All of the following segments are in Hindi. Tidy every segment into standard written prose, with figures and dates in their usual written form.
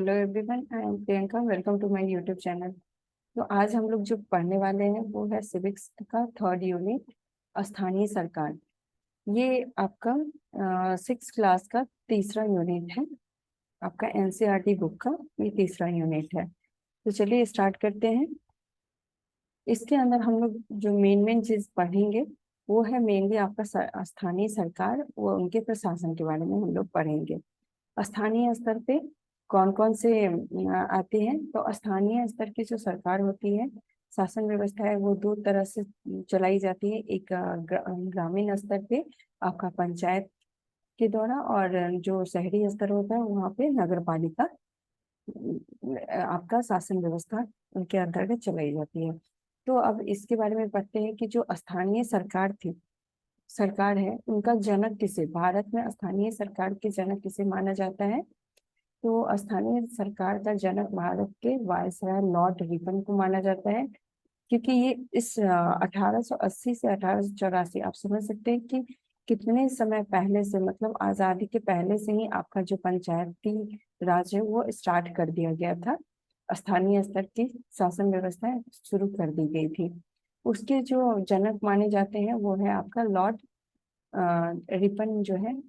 Hello everyone, I am Priyanka. Welcome to my YouTube channel. तो आज हम लोग जो पढ़ने वाले हैं वो है सिविक्स का थर्ड यूनिट, स्थानीय सरकार। ये आपका 6 क्लास का तीसरा यूनिट है। आपका एनसीईआरटी बुक का ये तीसरा यूनिट है। तो चलिए स्टार्ट करते हैं। इसके अंदर हम लोग जो मेन मेन चीज पढ़ेंगे वो है मेनली आपका स्थानीय सरकार, वो उनके प्रशासन के बारे में हम लोग पढ़ेंगे। स्थानीय स्तर पे कौन कौन से आते हैं। तो स्थानीय स्तर की जो सरकार होती है, शासन व्यवस्था है, वो दो तरह से चलाई जाती है। एक ग्रामीण स्तर पे आपका पंचायत के द्वारा, और जो शहरी स्तर होता है वहाँ पे नगर पालिका आपका शासन व्यवस्था उनके अंतर्गत चलाई जाती है। तो अब इसके बारे में पढ़ते हैं कि जो स्थानीय सरकार है, उनका जनक किसे, भारत में स्थानीय सरकार के जनक किसे माना जाता है। तो स्थानीय सरकार का जनक भारत के वायसराय लॉर्ड रिपन को माना जाता है, क्योंकि ये इस 1880 से 1884, आप समझ सकते हैं कि कितने समय पहले से, मतलब आजादी के पहले से ही आपका जो पंचायती राज है वो स्टार्ट कर दिया गया था। स्थानीय स्तर की शासन व्यवस्था शुरू कर दी गई थी। उसके जो जनक माने जाते हैं वो है आपका लॉर्ड रिपन जो है,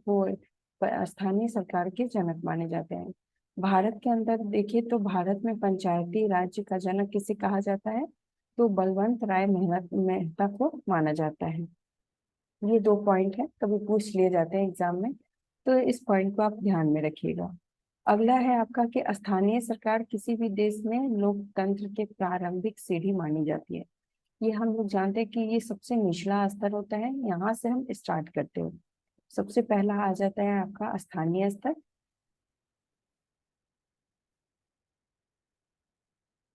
वो स्थानीय सरकार के जनक माने जाते हैं। भारत के अंदर देखिए तो भारत में पंचायती राज्य का जनक किसे कहा जाता है, तो बलवंत राय मेहता को माना जाता है। ये दो पॉइंट है, कभी पूछ लिए जाते हैं एग्जाम में, तो इस पॉइंट को आप ध्यान में रखिएगा। अगला है आपका कि स्थानीय सरकार किसी भी देश में लोकतंत्र के प्रारंभिक सीढ़ी मानी जाती है। ये हम लोग जानते हैं कि ये सबसे निचला स्तर होता है, यहाँ से हम स्टार्ट करते हैं। सबसे पहला आ जाता है आपका स्थानीय स्तर।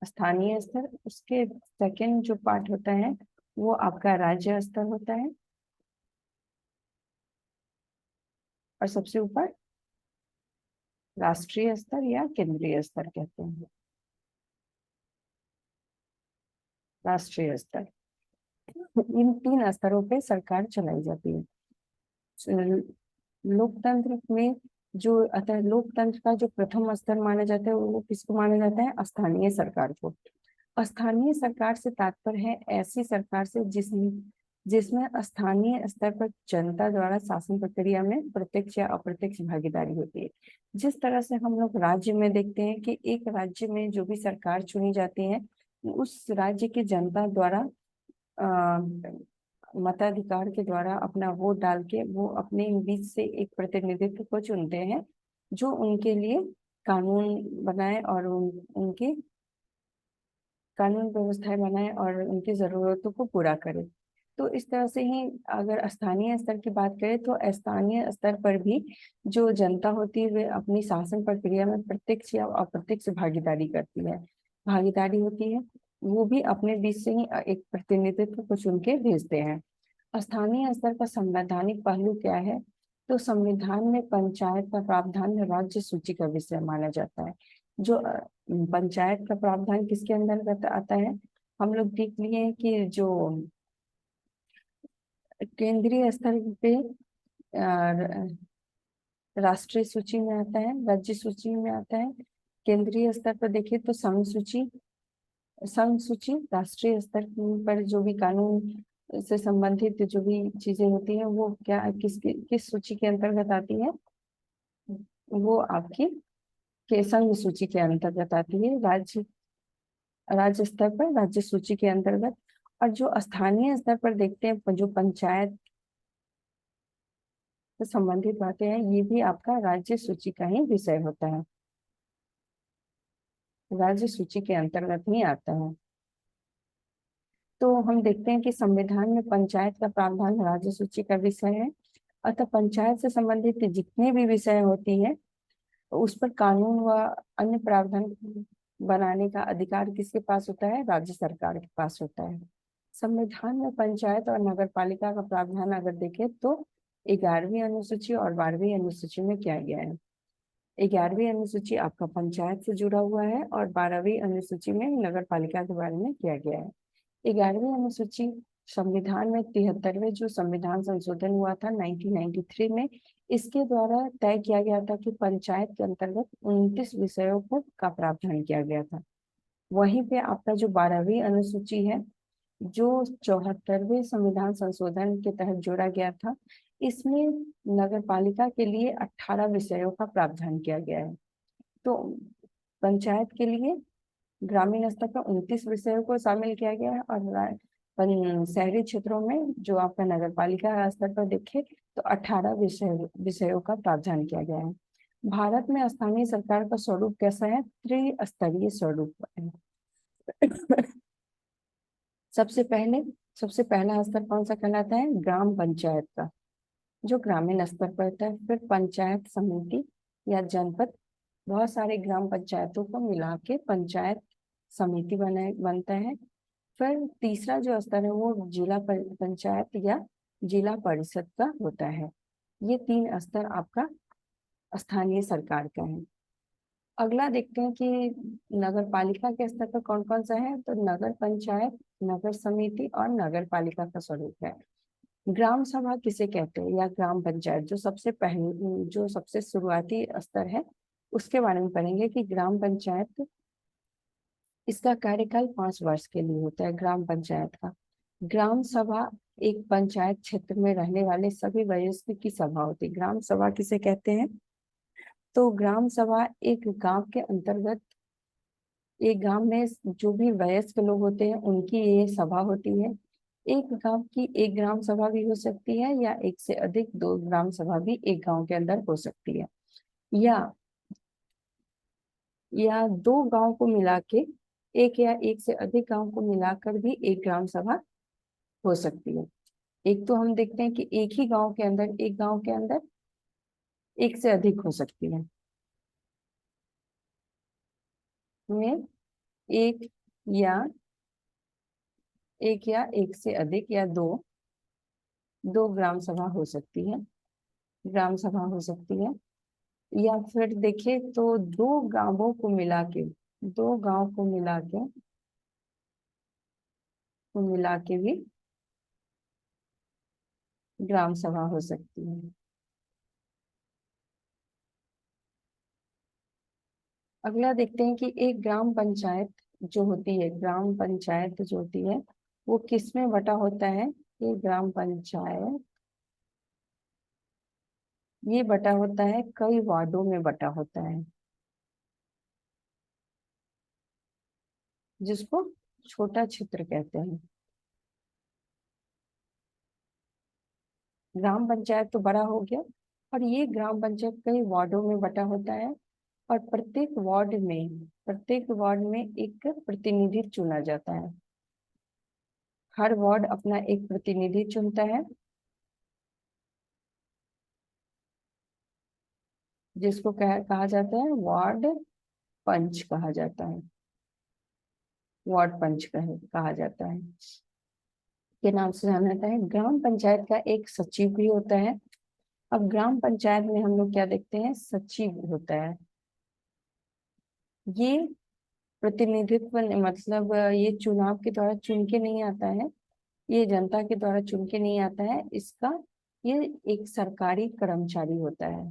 स्थानीय स्तर, उसके सेकंड जो पार्ट होता है वो आपका राज्य स्तर होता है, और सबसे ऊपर राष्ट्रीय स्तर या केंद्रीय स्तर कहते हैं। राष्ट्रीय स्तर, इन तीन स्तरों पे सरकार चलाई जाती है। लोकतंत्र में जो अतः लोकतंत्र का जो प्रथम स्तर माना जाता है वो किसको माना जाता है, स्थानीय सरकार को। स्थानीय सरकार से तात्पर्य है ऐसी सरकार से जिसमें स्थानीय स्तर पर जनता द्वारा शासन प्रक्रिया में प्रत्यक्ष या अप्रत्यक्ष भागीदारी होती है। जिस तरह से हम लोग राज्य में देखते हैं कि एक राज्य में जो भी सरकार चुनी जाती है, उस राज्य की जनता द्वारा मताधिकार के द्वारा अपना वोट डाल के वो अपने बीच से एक प्रतिनिधित्व को चुनते हैं, जो उनके लिए कानून बनाए और उनके कानून व्यवस्थाएं बनाए और उनकी जरूरतों को पूरा करे। तो इस तरह से ही अगर स्थानीय स्तर की बात करें तो स्थानीय स्तर पर भी जो जनता होती है वे अपनी शासन प्रक्रिया में प्रत्यक्ष या अप्रत्यक्ष भागीदारी करती है, भागीदारी होती है। वो भी अपने बीच से ही एक प्रतिनिधित्व को चुन के भेजते हैं। स्थानीय स्तर का संवैधानिक पहलू क्या है, तो संविधान में पंचायत का प्रावधान राज्य सूची का विषय माना जाता है। जो पंचायत का प्रावधान किसके अंतर्गत आता है, हम लोग देख लिए हैं कि जो केंद्रीय स्तर पे राष्ट्रीय सूची में आता है, राज्य सूची में आता है। केंद्रीय स्तर पर देखिए तो संघ सूची, राष्ट्रीय स्तर पर जो भी कानून से संबंधित जो भी चीजें होती हैं वो क्या किस सूची के अंतर्गत आती है, वो आपकी के संघ सूची के अंतर्गत आती है। राज्य स्तर पर राज्य सूची के अंतर्गत। और जो स्थानीय स्तर पर देखते हैं जो पंचायत से संबंधित बातें हैं, ये भी आपका राज्य सूची का ही विषय होता है, राज्य सूची के अंतर्गत ही आता है। तो हम देखते हैं कि संविधान में पंचायत का प्रावधान राज्य सूची का विषय है, अतः पंचायत से संबंधित जितनी भी विषय होती है उस पर कानून व अन्य प्रावधान बनाने का अधिकार किसके पास होता है, राज्य सरकार के पास होता है। संविधान में पंचायत और नगर पालिका का प्रावधान अगर देखें तो 11वीं अनुसूची और 12वीं अनुसूची में किया गया है। 11वीं अनुसूची आपका पंचायत से जुड़ा हुआ है और 12वीं अनुसूची में नगर पालिका के बारे में किया गया है। 11वीं अनुसूची संविधान में 73वें जो संविधान संशोधन हुआ था 1993 में, इसके द्वारा तय किया गया था कि पंचायत के अंतर्गत 29 विषयों को का प्रावधान किया गया था। वहीं पे आपका जो 12वीं अनुसूची है, जो 74वें संविधान संशोधन के तहत जोड़ा गया था, इसमें नगर पालिका के लिए 18 विषयों का प्रावधान किया गया है। तो पंचायत के लिए ग्रामीण स्तर पर 29 विषयों को शामिल किया गया है, और शहरी क्षेत्रों में जो आपका नगर पालिका स्तर पर देखे तो 18 विषयों का प्रावधान किया गया है। भारत में स्थानीय सरकार का स्वरूप कैसा है? त्रिस्तरीय स्वरूप है। सबसे पहला स्तर कौन सा कहलाता है? ग्राम पंचायत का, जो ग्रामीण स्तर पर होता है। फिर पंचायत समिति या जनपद, बहुत सारे ग्राम पंचायतों को मिला के पंचायत समिति बनता है। फिर तीसरा जो स्तर है वो जिला पंचायत या जिला परिषद का होता है। ये 3 स्तर आपका स्थानीय सरकार का है। अगला देखते हैं कि नगर पालिका के स्तर पर कौन कौन सा है। तो नगर पंचायत, नगर समिति और नगर पालिका का स्वरूप है। ग्राम सभा किसे कहते हैं, या ग्राम पंचायत, जो सबसे शुरुआती स्तर है, उसके बारे में पढ़ेंगे कि ग्राम पंचायत, इसका कार्यकाल 5 वर्ष के लिए होता है ग्राम पंचायत का। ग्राम सभा एक पंचायत क्षेत्र में रहने वाले सभी वयस्क की सभा होती है। ग्राम सभा किसे कहते हैं? तो ग्राम सभा एक गांव के अंतर्गत, एक गांव में जो भी वयस्क लोग होते हैं उनकी ये सभा होती है। एक गांव की एक ग्राम सभा भी हो सकती है, या एक से अधिक 2 ग्राम सभा भी एक गांव के अंदर हो सकती है, या 2 गांव को मिला के, एक या एक से अधिक गांव को मिलाकर भी एक ग्राम सभा हो सकती है। एक तो हम देखते हैं कि एक ही गांव के अंदर, एक गांव के अंदर एक से अधिक हो सकती है, में एक या एक से अधिक या दो ग्राम सभा हो सकती है, ग्राम सभा हो सकती है। या फिर देखें तो 2 गांवों को मिला के, 2 गांव को मिला के भी ग्राम सभा हो सकती है। अगला देखते हैं कि एक ग्राम पंचायत जो होती है, ग्राम पंचायत जो होती है वो किस में बटा होता है? ये ग्राम पंचायत, ये बटा होता है कई वार्डों में बटा होता है, जिसको छोटा क्षेत्र कहते हैं। ग्राम पंचायत तो बड़ा हो गया, और ये ग्राम पंचायत कई वार्डों में बटा होता है, और प्रत्येक वार्ड में एक प्रतिनिधि चुना जाता है। हर वार्ड अपना एक प्रतिनिधि चुनता है, जिसको कहा जाता है वार्ड पंच कहा जाता है। वार्ड पंच कहा जाता है, के नाम से जाना जाता है। ग्राम पंचायत का एक सचिव भी होता है। अब ग्राम पंचायत में हम लोग क्या देखते हैं? सचिव होता है। ये प्रतिनिधित्व, मतलब ये चुनाव के द्वारा चुन के नहीं आता है, ये जनता के द्वारा चुन के नहीं आता है। ये एक सरकारी कर्मचारी होता है,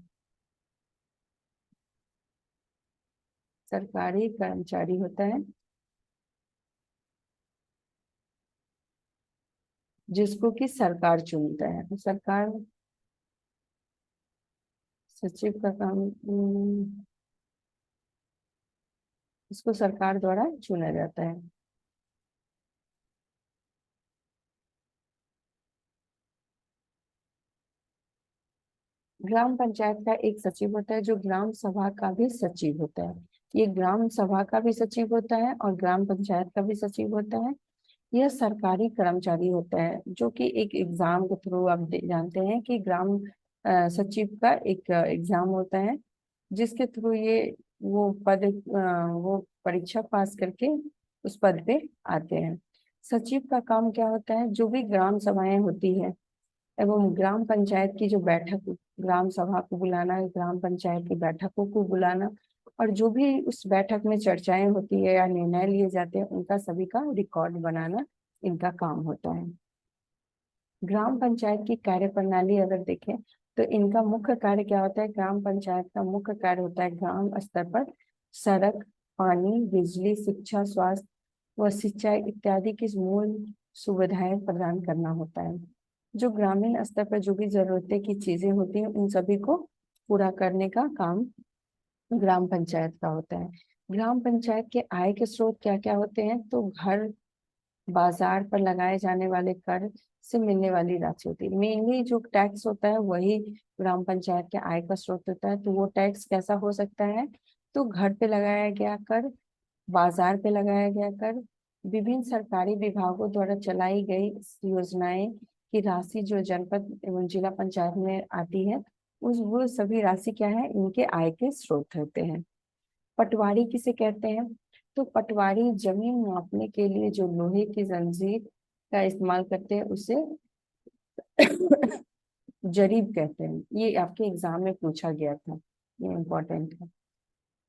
सरकारी कर्मचारी होता है, जिसको कि सरकार चुनता है। तो सरकार, सचिव का काम, इसको सरकार द्वारा चुना जाता है। ग्राम पंचायत का एक सचिव होता है, जो ग्राम सभा का भी सचिव होता है। ये ग्राम सभा का भी सचिव होता है और ग्राम पंचायत का भी सचिव होता है। यह सरकारी कर्मचारी होता है, जो कि एक एग्जाम के थ्रू, आप जानते हैं कि ग्राम सचिव का एक एग्जाम होता है, जिसके थ्रू वो परीक्षा पास करके उस पद पे आते हैं। सचिव का काम क्या होता है? जो भी ग्राम सभाएं होती है एवं ग्राम पंचायत की जो बैठक, ग्राम सभा को बुलाना, ग्राम पंचायत की बैठकों को बुलाना, और जो भी उस बैठक में चर्चाएं होती है या निर्णय लिए जाते हैं, उनका सभी का रिकॉर्ड बनाना इनका काम होता है। ग्राम पंचायत की कार्य प्रणाली अगर देखें तो इनका मुख्य कार्य क्या होता है। ग्राम पंचायत का मुख्य कार्य होता है ग्राम स्तर पर सड़क, पानी, बिजली, शिक्षा, स्वास्थ्य व सिंचाई इत्यादि की मूल सुविधाएं प्रदान करना होता है। जो ग्रामीण स्तर पर जो भी जरूरतें की चीजें होती हैं उन सभी को पूरा करने का काम ग्राम पंचायत का होता है। ग्राम पंचायत के आय के स्रोत क्या क्या होते हैं, तो घर, बाजार पर लगाए जाने वाले कर से मिलने वाली राशि होती है। मेनली जो टैक्स होता है वही ग्राम पंचायत के आय का स्रोत होता है। तो वो टैक्स कैसा हो सकता है, तो घर पे लगाया गया कर, बाजार पे लगाया गया कर, विभिन्न सरकारी विभागों द्वारा चलाई गई योजनाएं की राशि जो जनपद एवं जिला पंचायत में आती है, उस वो सभी राशि क्या है, इनके आय के स्रोत होते हैं। पटवारी किसे कहते हैं, तो पटवारी जमीन नापने के लिए जो लोहे की जंजीर का इस्तेमाल करते हैं उसे जरीब कहते हैं। ये आपके एग्जाम में पूछा गया था, ये इम्पोर्टेंट है।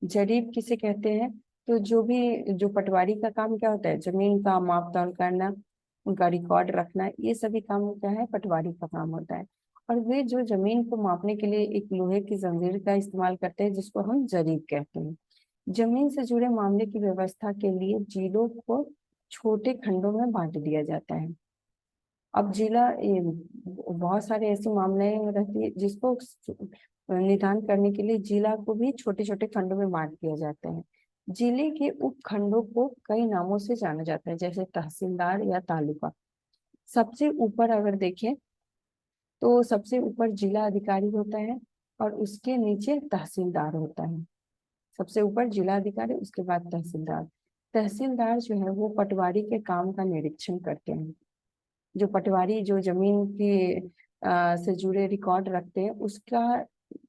जरीब किसे कहते हैं, तो जो पटवारी का काम क्या होता है, जमीन का माप तौल करना, उनका रिकॉर्ड रखना, ये सभी काम क्या है, पटवारी का काम होता है। और वे जो जमीन को मापने के लिए एक लोहे की जंजीर का इस्तेमाल करते हैं जिसको हम जरीब कहते हैं। जमीन से जुड़े मामले की व्यवस्था के लिए जिलों को छोटे खंडों में बांट दिया जाता है। अब बहुत सारे ऐसे मामले रहती है जिसको निदान करने के लिए जिला को भी छोटे छोटे खंडों में बांट दिया जाता है। जिले के उपखंडों को कई नामों से जाना जाता है, जैसे तहसीलदार या तालुका। सबसे ऊपर अगर देखें तो सबसे ऊपर जिला अधिकारी होता है और उसके नीचे तहसीलदार होता है। सबसे ऊपर जिला अधिकारी, उसके बाद तहसीलदार। तहसीलदार जो है वो पटवारी के काम का निरीक्षण करते हैं। जो पटवारी जो जमीन के से जुड़े रिकॉर्ड रखते हैं उसका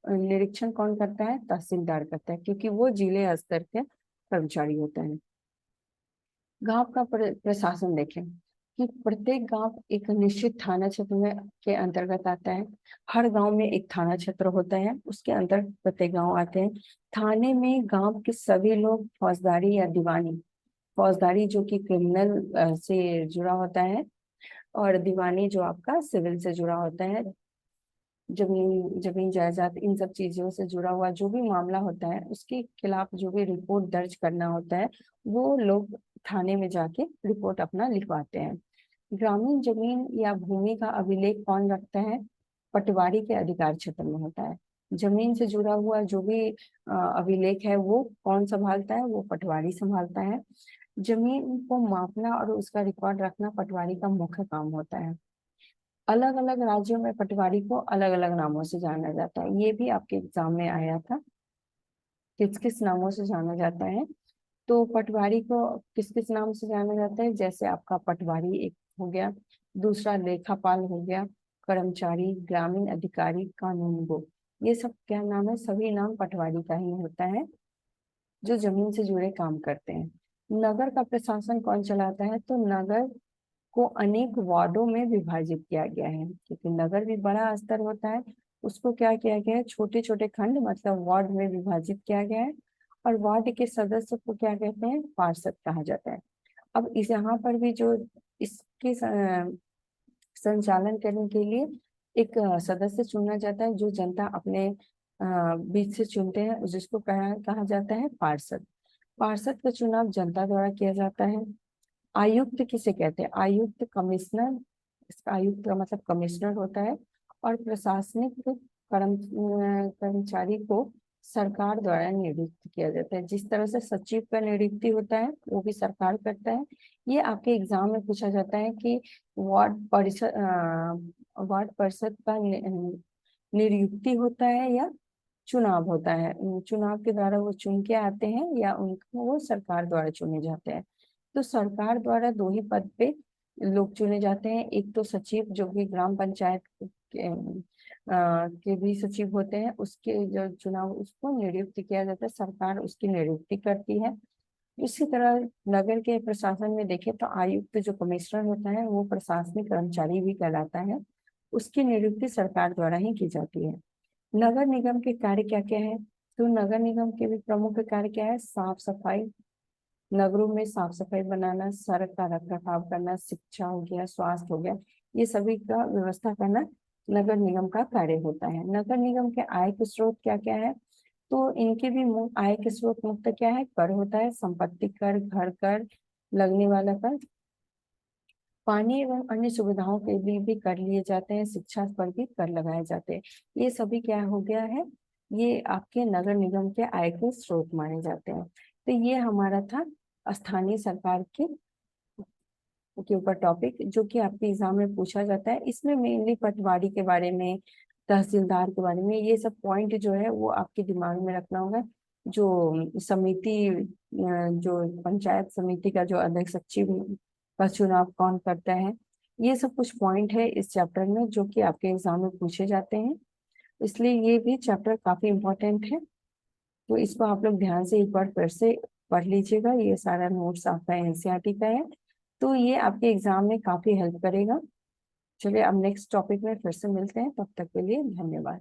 निरीक्षण कौन करता है, तहसीलदार करता है, क्योंकि वो जिले स्तर के कर्मचारी होते हैं। गांव का प्रशासन देखें कि प्रत्येक गांव एक निश्चित थाना क्षेत्र में के अंतर्गत आता है। हर गांव में एक थाना क्षेत्र होता है, उसके अंतर्गत प्रत्येक गांव आते हैं। थाने में गांव के सभी लोग फौजदारी या दीवानी, फौजदारी जो कि क्रिमिनल से जुड़ा होता है, और दीवानी जो आपका सिविल से जुड़ा होता है, जमीन जमीन जायदाद इन सब चीजों से जुड़ा हुआ जो भी मामला होता है उसके खिलाफ जो भी रिपोर्ट दर्ज करना होता है वो लोग थाने में जाके रिपोर्ट अपना लिखवाते हैं। ग्रामीण जमीन या भूमि का अभिलेख कौन रखता है, पटवारी के अधिकार क्षेत्र में होता है। जमीन से जुड़ा हुआ जो भी अभिलेख है वो कौन संभालता है, वो पटवारी संभालता है। जमीन को मापना और उसका रिकॉर्ड रखना पटवारी का मुख्य काम होता है। अलग अलग राज्यों में पटवारी को अलग अलग नामों से जाना जाता है, ये भी आपके एग्जाम में आया था, किस किस नामों से जाना जाता है। तो पटवारी को किस किस नाम से जाना जाता है, जैसे आपका पटवारी एक हो गया, दूसरा लेखापाल हो गया, कर्मचारी, ग्रामीण अधिकारी, कानूनगो, ये सब क्या नाम है, सभी नाम पटवारी का ही होता है जो जमीन से जुड़े काम करते हैं। नगर का प्रशासन कौन चलाता है, तो नगर को अनेक वार्डों में विभाजित किया गया है, क्योंकि नगर भी बड़ा स्तर होता है। उसको क्या किया गया है, छोटे छोटे खंड मतलब वार्ड में विभाजित किया गया है। और वार्ड के सदस्य को क्या कहते हैं, पार्षद कहा जाता है। अब इस यहाँ पर भी जो इसके संचालन करने के लिए एक सदस्य चुना जाता है जो जनता अपने बीच से चुनते हैं, जिसको कहा कहा जाता है पार्षद। पार्षद का चुनाव जनता द्वारा किया जाता है। आयुक्त किसे कहते हैं, आयुक्त कमिश्नर, इसका आयुक्त का मतलब कमिश्नर होता है। और प्रशासनिक कर्मचारी को सरकार द्वारा नियुक्त किया जाता है। जिस तरह से सचिव का नियुक्ति होता है वो भी सरकार करता है। ये आपके एग्जाम में पूछा जाता है कि वार्ड परिषद का नियुक्ति होता है या चुनाव होता है। चुनाव के द्वारा वो चुन के आते हैं या उनको वो सरकार द्वारा चुने जाते हैं। तो सरकार द्वारा दो ही पद पे लोग चुने जाते हैं, एक तो सचिव जो कि ग्राम पंचायत के भी सचिव होते हैं, उसके जो चुनाव उसको नियुक्त किया जाता है, सरकार उसकी नियुक्ति करती है। इसी तरह नगर के प्रशासन में देखें तो आयुक्त जो कमिश्नर होता है वो प्रशासनिक कर्मचारी भी कहलाता है, उसकी नियुक्ति सरकार द्वारा ही की जाती है। नगर निगम के कार्य क्या क्या है, तो नगर निगम के भी प्रमुख कार्य क्या है, साफ सफाई, नगरों में साफ सफाई बनाना, सड़क का रख रखाव करना, शिक्षा हो गया, स्वास्थ्य हो गया, ये सभी का व्यवस्था करना नगर निगम का कार्य होता है। नगर निगम के आय के स्रोत क्या क्या है? तो इनके भी आय के स्रोत मुख्य क्या है? कर होता है, संपत्ति कर, घर कर, लगने वाला कर, पानी एवं अन्य सुविधाओं के लिए भी कर लिए जाते हैं, शिक्षा पर भी कर लगाए जाते हैं। ये सभी क्या हो गया है? ये आपके नगर निगम के आय के स्रोत माने जाते हैं। तो ये हमारा था स्थानीय सरकार के ऊपर टॉपिक, जो कि आपके एग्जाम में पूछा जाता है। इसमें मेनली पटवारी के बारे में, तहसीलदार के बारे में, ये सब पॉइंट जो है वो आपके दिमाग में रखना होगा। जो समिति जो पंचायत समिति का जो अध्यक्ष सचिव का चुनाव कौन करता है, ये सब कुछ पॉइंट है इस चैप्टर में जो कि आपके एग्जाम में पूछे जाते हैं। इसलिए ये भी चैप्टर काफी इम्पोर्टेंट है। तो इसको आप लोग ध्यान से एक बार फिर से पढ़ लीजिएगा। ये सारा नोट्स आपका एनसीईआरटी का है, तो ये आपके एग्जाम में काफी हेल्प करेगा। चलिए अब नेक्स्ट टॉपिक में फिर से मिलते हैं, तब तक के लिए धन्यवाद।